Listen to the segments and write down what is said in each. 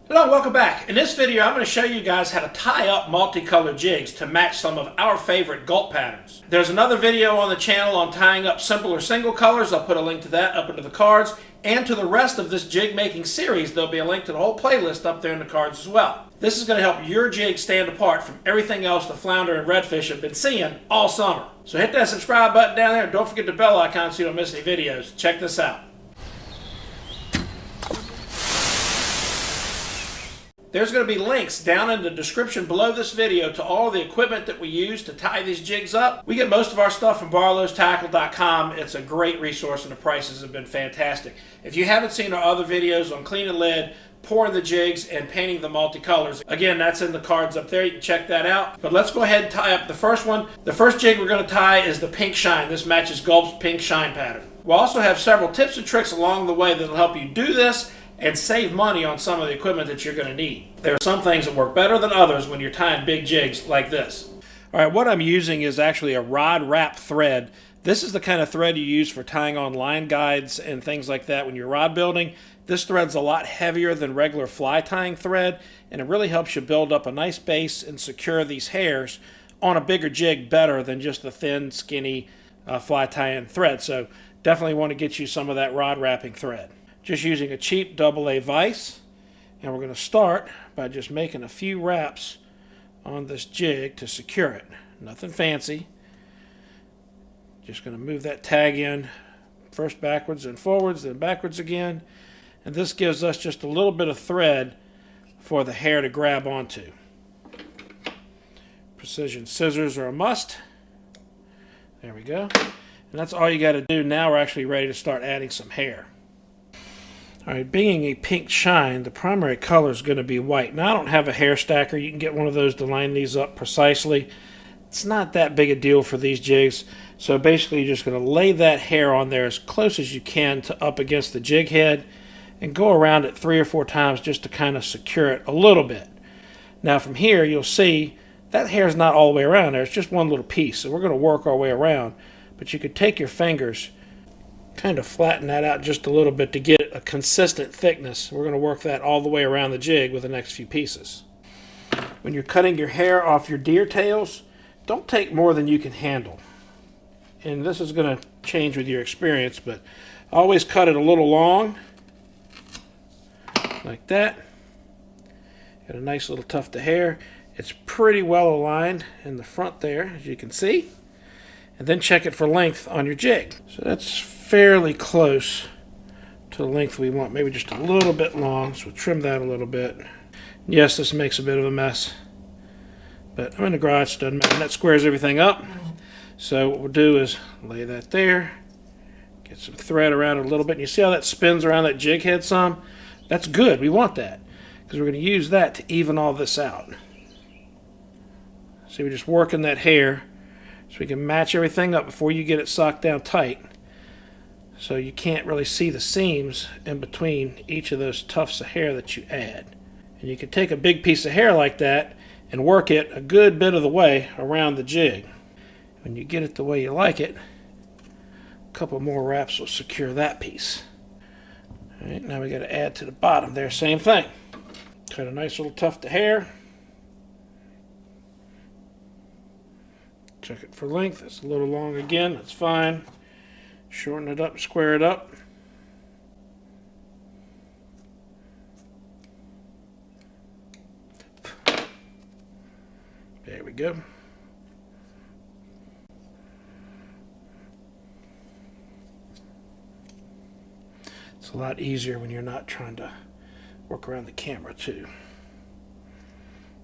Hello and welcome back. In this video I'm going to show you guys how to tie up multicolored jigs to match some of our favorite Gulp patterns. There's another video on the channel on tying up simple or single colors. I'll put a link to that up into the cards, and to the rest of this jig making series there'll be a link to the whole playlist up there in the cards as well. This is going to help your jig stand apart from everything else the flounder and redfish have been seeing all summer. So hit that subscribe button down there and don't forget the bell icon so you don't miss any videos. Check this out. There's going to be links down in the description below this video to all the equipment that we use to tie these jigs up. We get most of our stuff from TheTactacam. It's a great resource and the prices have been fantastic. If you haven't seen our other videos on cleaning lead, pouring the jigs, and painting the multicolors, again, that's in the cards up there. You can check that out. But let's go ahead and tie up the first one. The first jig we're going to tie is the pink shine. This matches Gulp's pink shine pattern. We'll also have several tips and tricks along the way that will help you do this and save money on some of the equipment that you're going to need. There are some things that work better than others when you're tying big jigs like this. Alright, what I'm using is actually a rod wrap thread. This is the kind of thread you use for tying on line guides and things like that when you're rod building. This thread's a lot heavier than regular fly tying thread, and it really helps you build up a nice base and secure these hairs on a bigger jig better than just the thin, skinny fly tying thread. So definitely want to get you some of that rod wrapping thread. Just using a cheap AA vise, and we're going to start by just making a few wraps on this jig to secure it. Nothing fancy. Just going to move that tag in first backwards and forwards, then backwards again, and this gives us just a little bit of thread for the hair to grab onto. Precision scissors are a must. There we go. And that's all you got to do. Now we're actually ready to start adding some hair. Alright, being a pink shine, the primary color is going to be white. Now I don't have a hair stacker. You can get one of those to line these up precisely. It's not that big a deal for these jigs. So basically you're just going to lay that hair on there as close as you can to up against the jig head and go around it 3 or 4 times just to kind of secure it a little bit. Now from here you'll see that hair is not all the way around there. It's just one little piece. So we're going to work our way around. But you could take your fingers, kind of flatten that out just a little bit to get a consistent thickness. We're going to work that all the way around the jig with the next few pieces. When you're cutting your hair off your deer tails, don't take more than you can handle. And this is going to change with your experience, but always cut it a little long, like that. Got a nice little tuft of hair. It's pretty well aligned in the front there, as you can see. And then check it for length on your jig. So that's fairly close to the length we want, maybe just a little bit long, so we'll trim that a little bit. Yes, this makes a bit of a mess, but I'm in the garage, so it doesn't matter. That squares everything up. So what we'll do is lay that there, get some thread around it a little bit, and you see how that spins around that jig head some? That's good, we want that, because we're going to use that to even all this out. See, we're just working that hair so we can match everything up before you get it socked down tight. So you can't really see the seams in between each of those tufts of hair that you add. And you can take a big piece of hair like that and work it a good bit of the way around the jig. When you get it the way you like it, a couple more wraps will secure that piece. Alright, now we got to add to the bottom there, same thing. Cut a nice little tuft of hair. Check it for length. It's a little long again, that's fine. Shorten it up, square it up. There we go. It's a lot easier when you're not trying to work around the camera too.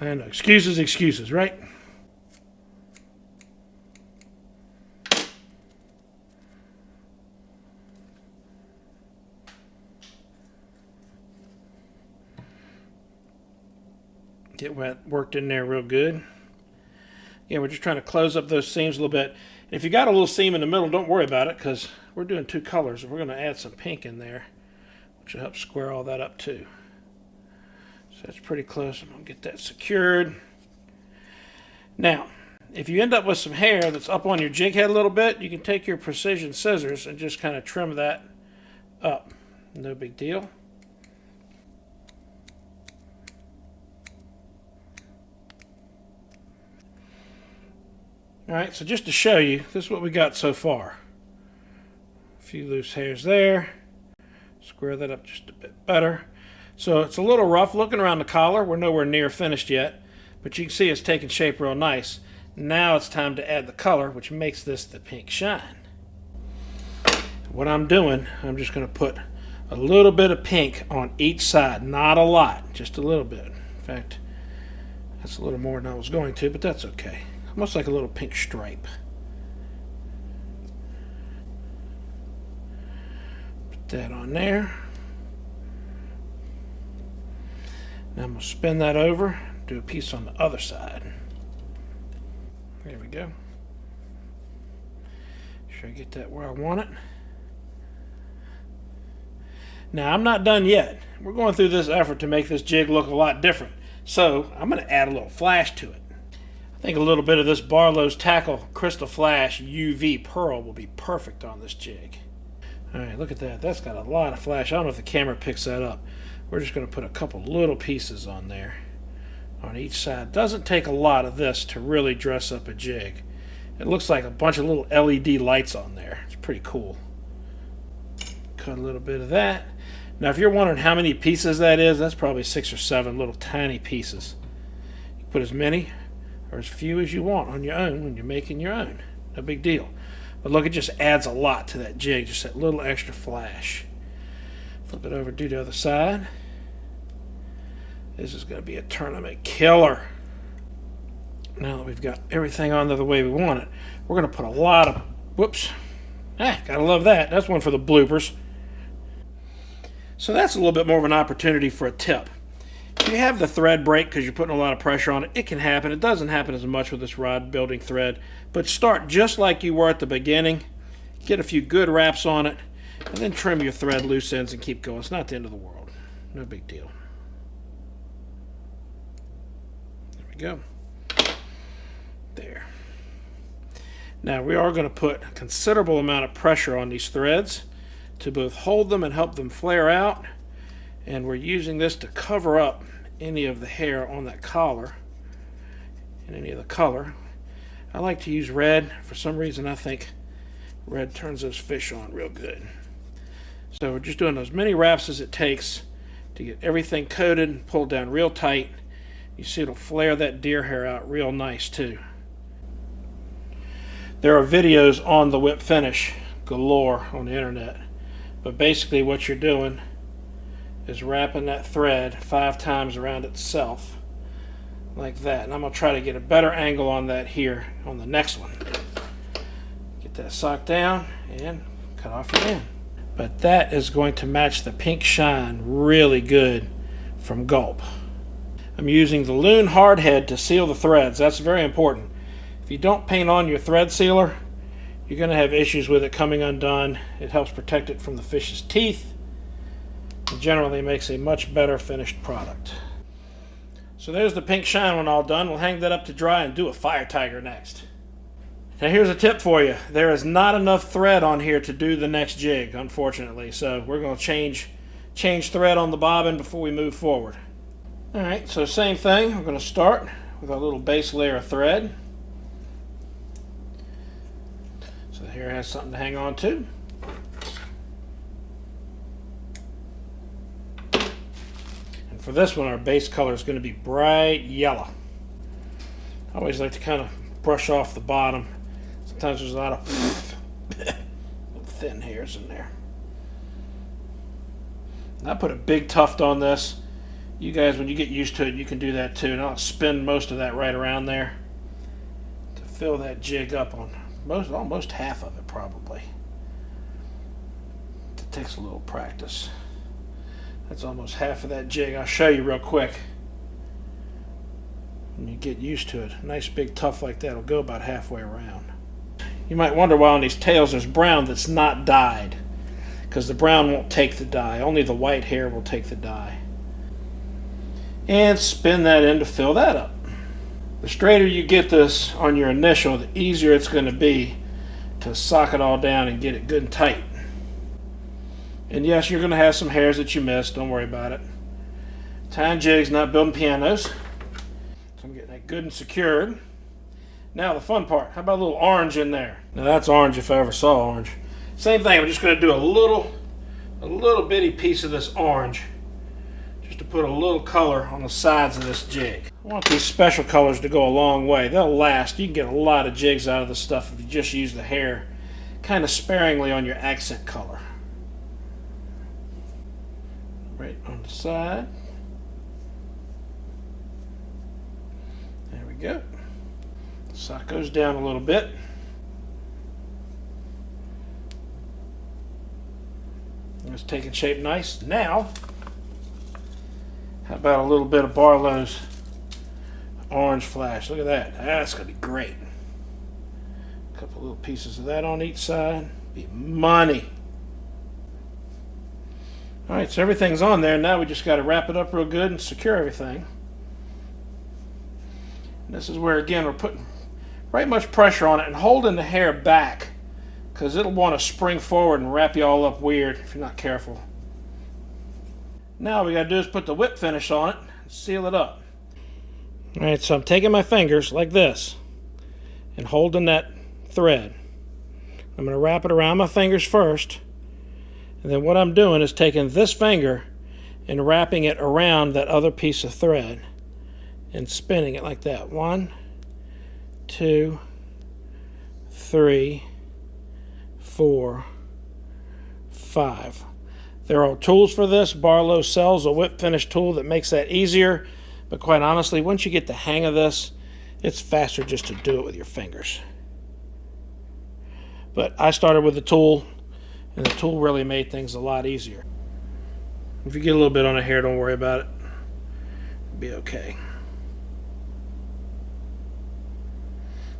I know, excuses, right? Get worked in there real good. Yeah, we're just trying to close up those seams a little bit. And if you got a little seam in the middle, don't worry about it, because we're doing 2 colors. We're going to add some pink in there, which will help square all that up too. So that's pretty close. I'm going to get that secured. Now, if you end up with some hair that's up on your jig head a little bit, you can take your precision scissors and just kind of trim that up. No big deal. Alright, so just to show you, this is what we got so far. A few loose hairs there. Square that up just a bit better. So it's a little rough looking around the collar. We're nowhere near finished yet, but you can see it's taking shape real nice. Now it's time to add the color, which makes this the pink shine. What I'm doing, I'm just going to put a little bit of pink on each side. Not a lot, just a little bit. In fact, that's a little more than I was going to, but that's okay. Almost like a little pink stripe. Put that on there. Now I'm going to spin that over, do a piece on the other side. There we go. Sure I get that where I want it. Now I'm not done yet. We're going through this effort to make this jig look a lot different. So I'm going to add a little flash to it. I think a little bit of this Barlow's Tackle Crystal Flash UV Pearl will be perfect on this jig. Alright, look at that. That's got a lot of flash. I don't know if the camera picks that up. We're just going to put a couple little pieces on there on each side. Doesn't take a lot of this to really dress up a jig. It looks like a bunch of little LED lights on there. It's pretty cool. Cut a little bit of that. Now if you're wondering how many pieces that is, that's probably 6 or 7 little tiny pieces. You put as many or as few as you want on your own when you're making your own. No big deal. But look, it just adds a lot to that jig, just that little extra flash. Flip it over, do the other side. This is going to be a tournament killer. Now that we've got everything on there the way we want it, we're going to put a lot of, whoops, gotta love that. That's one for the bloopers. So that's a little bit more of an opportunity for a tip. If you have the thread break because you're putting a lot of pressure on it, it can happen. It doesn't happen as much with this rod building thread, but start just like you were at the beginning. Get a few good wraps on it, and then trim your thread loose ends and keep going. It's not the end of the world. No big deal. There we go. There. Now we are going to put a considerable amount of pressure on these threads to both hold them and help them flare out. And we're using this to cover up any of the hair on that collar and any of the color. I like to use red. For some reason I think red turns those fish on real good. So we're just doing as many wraps as it takes to get everything coated and pulled down real tight. You see it'll flare that deer hair out real nice too. There are videos on the whip finish galore on the internet, but basically what you're doing is wrapping that thread 5 times around itself like that. And I'm going to try to get a better angle on that here on the next one. Get that sock down and cut off your end. But that is going to match the pink shine really good from Gulp. I'm using the Loon Hardhead to seal the threads. That's very important. If you don't paint on your thread sealer, you're going to have issues with it coming undone. It helps protect it from the fish's teeth. It generally makes a much better finished product. So there's the pink shine one all done. We'll hang that up to dry and do a fire tiger next. Now here's a tip for you. There is not enough thread on here to do the next jig, unfortunately. So we're going to change thread on the bobbin before we move forward. Alright, so same thing. We're going to start with our little base layer of thread. So here it has something to hang on to. And for this one, our base color is going to be bright yellow. I always like to kind of brush off the bottom. Sometimes there's a lot of little thin hairs in there. And I put a big tuft on this. You guys, when you get used to it, you can do that too. And I'll spin most of that right around there to fill that jig up on almost half of it probably. It takes a little practice. That's almost half of that jig. I'll show you real quick. When you get used to it, a nice big tuft like that will go about halfway around. You might wonder why on these tails there's brown that's not dyed, because the brown won't take the dye. Only the white hair will take the dye. And spin that in to fill that up. The straighter you get this on your initial, the easier it's going to be to sock it all down and get it good and tight. And yes, you're going to have some hairs that you missed. Don't worry about it. Tying jigs, not building pianos. So I'm getting that good and secured. Now the fun part. How about a little orange in there? Now that's orange if I ever saw orange. Same thing. I'm just going to do a little bitty piece of this orange, just to put a little color on the sides of this jig. I want these special colors to go a long way. They'll last. You can get a lot of jigs out of this stuff if you just use the hair kind of sparingly on your accent color. Right on the side. There we go. The sock goes down a little bit. It's taking shape nice. Now, how about a little bit of Barlow's orange flash? Look at that. That's going to be great. A couple little pieces of that on each side. Be money. Alright, so everything's on there. Now we just got to wrap it up real good and secure everything. And this is where, again, we're putting right much pressure on it and holding the hair back, because it'll want to spring forward and wrap you all up weird if you're not careful. Now all we got to do is put the whip finish on it and seal it up. Alright, so I'm taking my fingers like this and holding that thread. I'm going to wrap it around my fingers first, and then what I'm doing is taking this finger and wrapping it around that other piece of thread and spinning it like that. 1, 2, 3, 4, 5. There are tools for this. Barlow sells a whip finish tool that makes that easier, but quite honestly, once you get the hang of this, it's faster just to do it with your fingers. But I started with the tool, and the tool really made things a lot easier. If you get a little bit on the hair, don't worry about it. It'll be okay.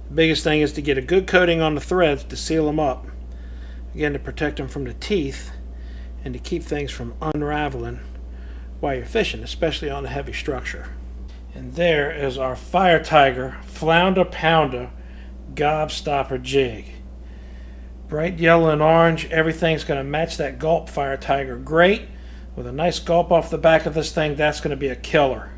The biggest thing is to get a good coating on the threads to seal them up. Again, to protect them from the teeth and to keep things from unraveling while you're fishing, especially on a heavy structure. And there is our Fire Tiger Flounder Pounder Gobstopper jig. Bright yellow and orange. Everything's going to match that Gulp Fire Tiger great. With a nice gulp off the back of this thing, that's going to be a killer.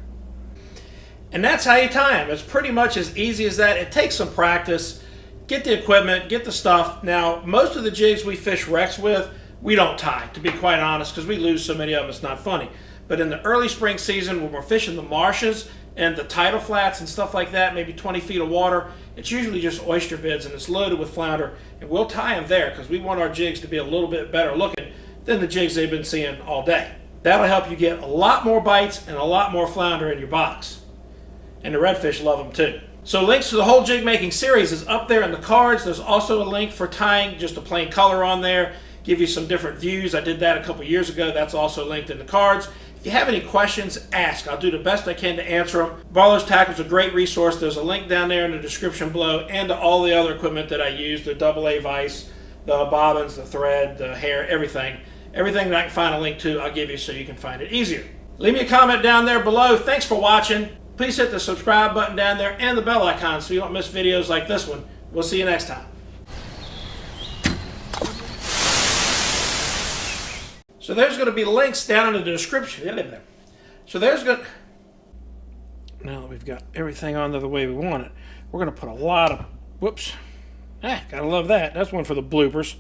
And that's how you tie them. It's pretty much as easy as that. It takes some practice. Get the equipment, get the stuff. Now, most of the jigs we fish wrecks with, we don't tie, to be quite honest, because we lose so many of them, it's not funny. But in the early spring season, when we're fishing the marshes and the tidal flats and stuff like that, maybe 20 feet of water, it's usually just oyster beds and it's loaded with flounder. And we'll tie them there because we want our jigs to be a little bit better looking than the jigs they've been seeing all day. That'll help you get a lot more bites and a lot more flounder in your box. And the redfish love them too. So links to the whole jig making series is up there in the cards. There's also a link for tying just a plain color on there. Give you some different views. I did that a couple years ago. That's also linked in the cards. If you have any questions, ask. I'll do the best I can to answer them. Barlow's Tackle is a great resource. There's a link down there in the description below and to all the other equipment that I use, the AA vise, the bobbins, the thread, the hair, everything. Everything that I can find a link to, I'll give you so you can find it easier. Leave me a comment down there below. Thanks for watching. Please hit the subscribe button down there and the bell icon so you don't miss videos like this one. We'll see you next time. So there's going to be links down in the description. So there's going to... Now that we've got everything on there the way we want it, we're going to put a lot of... Whoops. Gotta love that. That's one for the bloopers.